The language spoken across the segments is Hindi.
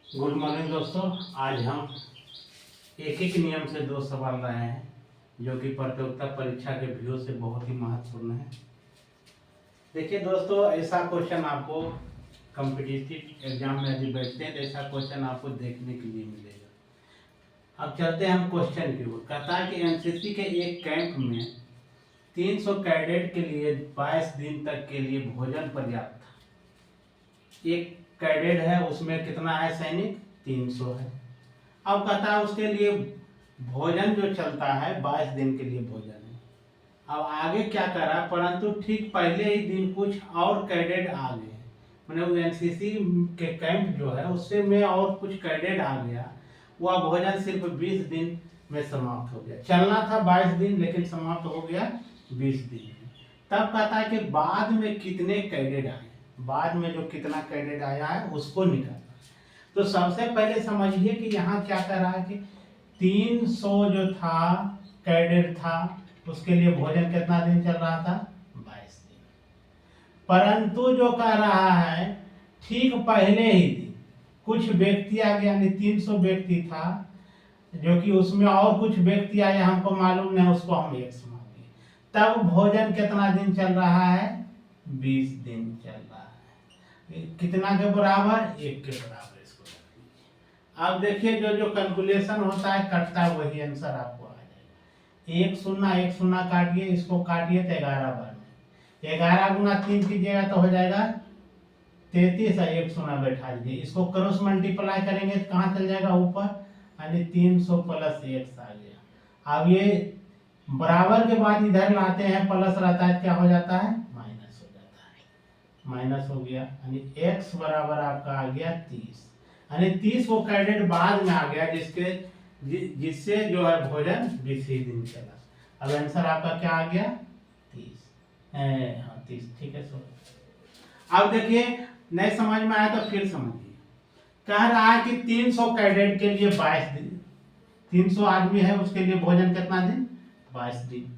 गुड मॉर्निंग दोस्तों। आज हम एक एक नियम से दो सवाल लाए हैं जो कि प्रतियोगिता परीक्षा के व्यू से बहुत ही महत्वपूर्ण है। देखिए दोस्तों, ऐसा क्वेश्चन आपको कॉम्पिटिटिव एग्जाम में यदि बैठते हैं तो ऐसा क्वेश्चन आपको देखने के लिए मिलेगा। अब चलते हैं हम क्वेश्चन की ओर। कहता है कि एनसीसी के एक कैंप में 300 कैडेट के लिए 22 दिन तक के लिए भोजन पर्याप्त था। एक कैडेट है, उसमें कितना है सैनिक? 300 है। अब कहता है उसके लिए भोजन जो चलता है 22 दिन के लिए भोजन है। अब आगे क्या करा, परंतु ठीक पहले ही दिन कुछ और कैडेट आ गए, मतलब एनसीसी के कैंप जो है उससे में और कुछ कैडेट आ गया। वह भोजन सिर्फ 20 दिन में समाप्त हो गया। चलना था 22 दिन लेकिन समाप्त हो गया 20 दिन में। तब कहता है कि बाद में कितने कैडेट आए, बाद में जो कितना कैडेट आया है उसको निकालना। तो सबसे पहले समझिए कि यहाँ क्या कर रहा है कि 300 जो था कैडेट था उसके लिए भोजन कितना दिन चल रहा था? 22 दिन। परंतु जो कह रहा है ठीक पहले ही दिन कुछ व्यक्ति आ गया, यानी 300 व्यक्ति था जो कि उसमें और कुछ व्यक्ति आए, हमको मालूम नहीं, उसको हम एक्स मानेंगे। तब भोजन कितना दिन चल रहा है? 20 दिन चल रहा है। कितना के बराबर? 1 के बराबर इसको रख लीजिए। अब देखिए जो जो कैलकुलेशन होता है कटता है वही आंसर आपको आ जाएगा। एक शून्य काटिए, इसको काटिए तो 11 बार में 11 गुना 3 कीजिएगा तो हो जाएगा 33 और 1 शून्य बैठा दीजिए। इसको क्रॉस मल्टीप्लाई करेंगे तो कहाँ चल जाएगा? ऊपर, यानी 300 प्लस x आ गया। अब ये बराबर के बाद इधर लाते हैं, प्लस रहता है क्या हो जाता है? माइनस हो जाता है। माइनस हो गया यानी x बराबर आपका आ गया 30, यानी 30 को कैडेट बाद में आ गया जिससे जो है भोजन 20 ही दिन चला। अब आंसर आपका क्या आ गया? 30। हाँ 30, ठीक है। सो अब देखिए नहीं समझ में आया तो फिर समझिए। कह रहा है कि 300 कैडेट के लिए 22 दिन, 300 आदमी है उसके लिए भोजन कितना दिन? 22 दिन।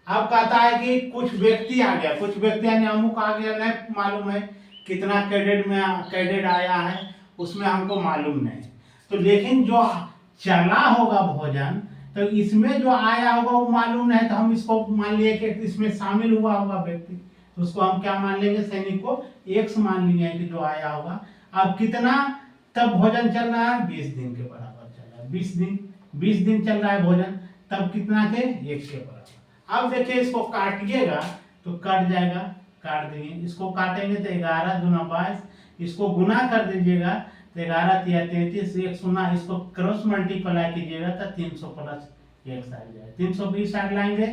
अब कहता है कि कुछ व्यक्ति आ गया, कुछ व्यक्ति यानी अमुक आ गया, नहीं मालूम है कितना कैडेट आया है उसमें हमको मालूम नहीं। तो लेकिन जो चला होगा भोजन तो इसमें जो आया होगा वो मालूम नहीं, तो हम इसको मान लिए कि इसमें शामिल हुआ होगा व्यक्ति, तो उसको हम क्या मान लेंगे? सैनिक को एक्स मान लिए कि जो आया होगा। अब कितना तब भोजन चल रहा है? 20 दिन के बराबर चल रहा है। 20 दिन चल रहा है भोजन, तब कितना के? 1 के बराबर। अब देखिए इसको काटिएगा तो कट जाएगा, काट देंगे। इसको काटेंगे तो 11 दूना 22, इसको गुना कर दीजिएगा तो 11 तिया 33, 1 शून्य, इसको क्रॉस मल्टीप्लाई कीजिएगा तो 300 प्लस x आ जाएगा। 320 साइड लाएंगे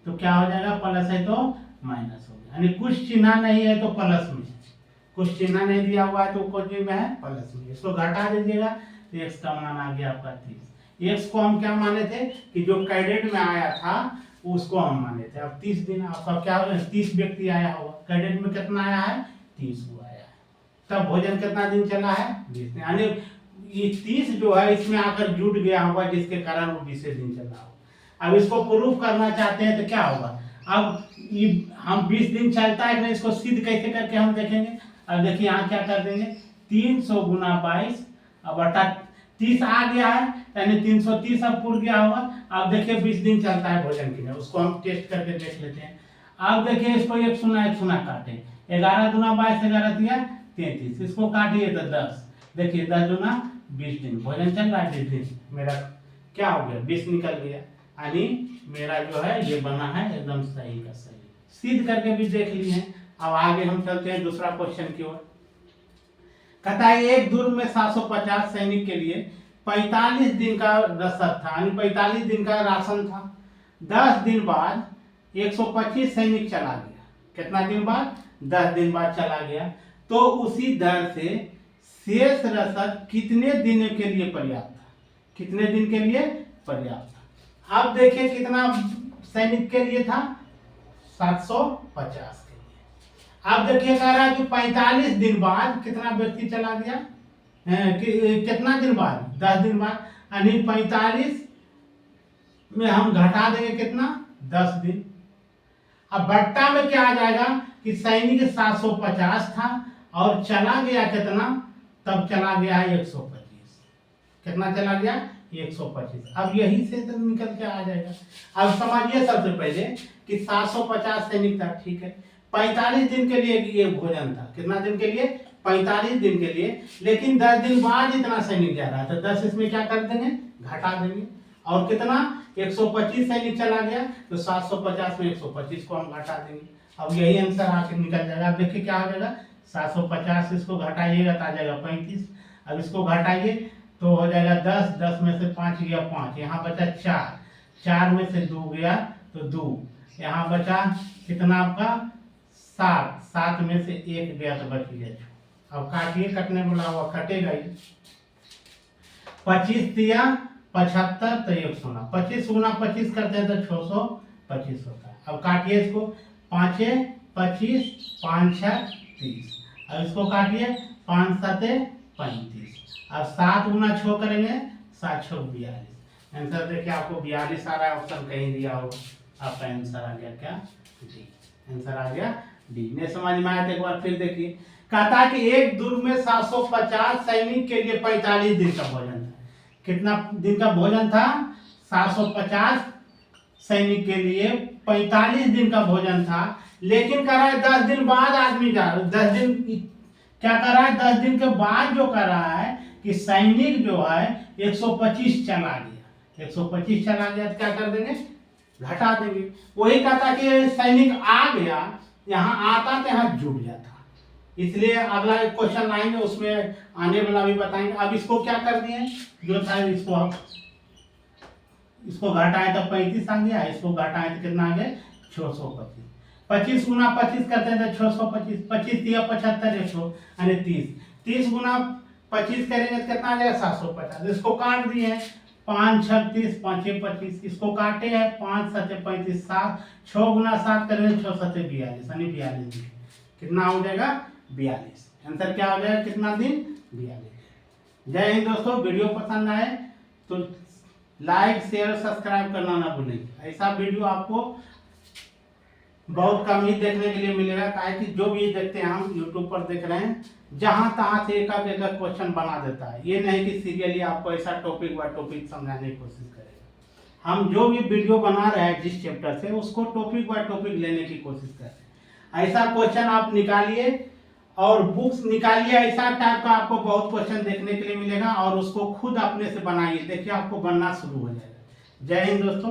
तो क्या हो जाएगा? प्लस है तो माइनस हो गया, यानी कुछ चिन्ह नहीं है तो प्लस में, कुछ चिन्ह नहीं दिया हुआ है तो कुछ में है प्लस में। इसको घटा दीजिएगा तो x का मान आ गया आपका 30। x को हम क्या माने थे कि जो कैडेट में आया था उसको हम माने थे। अब 30 दिन आपका क्या हो गया? 30 व्यक्ति आया होगा, कैडेट में कितना आया है? 30 हुआ आया है। तब भोजन कितना दिन चला है? 20 दिन, यानी ये 30 जो है इसमें आकर जुट गया होगा जिसके कारण वो 20 दिन चला होगा। अब इसको प्रूफ करना चाहते हैं तो क्या होगा? अब ये हम 20 दिन चलता है कि इसको सिद्ध कैसे करके हम देखेंगे। अब देखिए यहाँ क्या कर देंगे, 300 गुना 22, अब अर्थात 30 आ गया है यानी 330 अब पूर गया होगा। अब देखिए 20 दिन चलता है भोजन के लिए, उसको हम टेस्ट करके देख लेते हैं। अब देखिए इसको 1 शून्य काटे, 11 दूना 22, 11 दिया 33, इसको काटिए तो 10, देखिए 10 दूना 20 दिन भोजन चल रहा है। 20 दिन मेरा क्या हो गया? 20 निकल गया, यानी मेरा जो है ये बना है एकदम सही का सही। सिद्ध करके भी देख लिए। अब आगे हम चलते हैं दूसरा क्वेश्चन की ओर। कहता है एक दुर्ग में 750 सैनिक के लिए 45 दिन का रसद था, यानी 45 दिन का राशन था। 10 दिन बाद 125 सैनिक चला गया। कितना दिन बाद? 10 दिन बाद चला गया। तो उसी दर से शेष रसद कितने दिन के लिए पर्याप्त था? कितने दिन के लिए पर्याप्त था? अब देखिए कितना सैनिक के लिए था? 750 के लिए। अब देखिए कह रहा है कि 45 दिन बाद कितना व्यक्ति चला गया? कितना दिन बाद? 10 दिन बाद, यानी 45 में हम घटा देंगे कितना? 10 दिन। अब बट्टा में क्या आ जाएगा कि सैनिक 750 था और चला गया कितना? तब चला गया है 125। कितना चला गया? 125। अब यही से तो निकल के आ जाएगा। अब समझिए सबसे पहले कि 750 सैनिक था, ठीक है, 45 दिन के लिए ये भोजन था। कितना दिन के लिए? 45 दिन के लिए। लेकिन 10 दिन बाद इतना सैनिक जा रहा था, 10 इसमें क्या कर देंगे? घटा देंगे। और कितना? 125 सैनिक चला गया, तो 750 में 125 को हम घटा देंगे। अब यही आंसर आके निकल जाएगा। अब देखिए क्या हो जाएगा, 750 इसको घटाइएगा तो आ जाएगा 35। अब इसको घटाइए तो हो जाएगा 10, 10 में से 5 गया 5, यहाँ बचा 4, 4 में से 2 गया तो 2, यहाँ बचा कितना आपका 7, 7 में से 1 गया तो बच गया 6। अब काटिए, कटने वाला हुआ कटेगा ही। 25 दिया 75 तो 100, 25 गुना 25 करते हैं तो 625 होता है। अब काटिए इसको, 5 25, 5 6 30। अब इसको काटिए, 5 7 35। अब 7 गुना 6 करेंगे, 7 6 42। आंसर देखिए आपको 42 आ रहा है, ऑप्शन कहीं दिया होगा। आपका आंसर आ गया क्या? डी। आंसर आ गया डी। नहीं समझ में आया तो एक बार फिर देखिए। कहता है कि एक दुर्ग में 750 सैनिक के लिए 45 दिन का भोजन था। कितना दिन का भोजन था? 750 सैनिक के लिए 45 दिन का भोजन था। लेकिन कह रहा है 10 दिन बाद आदमी जा रहा है। 10 दिन क्या कर रहा है? 10 दिन के बाद जो कर रहा है कि सैनिक जो है 125 चला गया। 125 चला गया तो क्या कर देंगे? घटा देंगे। वही कहता कि सैनिक आ गया, यहाँ आता तो यहाँ जुट जाता। इसलिए अगला क्वेश्चन लाएंगे, उसमें आने वाला भी बताएंगे। अब इसको क्या कर दिए, जो था इसको घटाएं तो 35 आ गया, इसको घटाएं तो कितना आ गया? 625। 25 गुना 25 करते हैं तो 625, 25 दिया 75, 100 यानी 30। 30 गुना 25 करेंगे तो कितना आ जाएगा? 750। इसको काट दिए हैं, 5 6 30, 5 6 25। इसको काटे हैं, 5 7 35, 7 6 गुना 7 करेंगे 6 7 42 यानी 42 दिन। कितना हो जाएगा? 42। आंसर क्या हो जाएगा? कितना दिन? 42। जय हिंद दोस्तों। वीडियो पसंद आए तो लाइक शेयर सब्सक्राइब करना ना भूलें। ऐसा वीडियो आपको बहुत कम ही देखने के लिए मिलेगा, काहे कि जो भी देखते हैं हम यूट्यूब पर देख रहे हैं, जहां तहां से एक एक क्वेश्चन बना देता है। ये नहीं कि सीरियली आपको ऐसा टॉपिक व टॉपिक समझाने की कोशिश करेगा। हम जो भी वीडियो बना रहे हैं जिस चैप्टर से, उसको टॉपिक व टॉपिक लेने की कोशिश कर रहे हैं। ऐसा क्वेश्चन आप निकालिए और बुक्स निकालिए, ऐसा टाइप का आपको बहुत क्वेश्चन देखने के लिए मिलेगा और उसको खुद अपने से बनाइए, देखिए आपको बनना शुरू हो जाएगा। जय हिंद दोस्तों।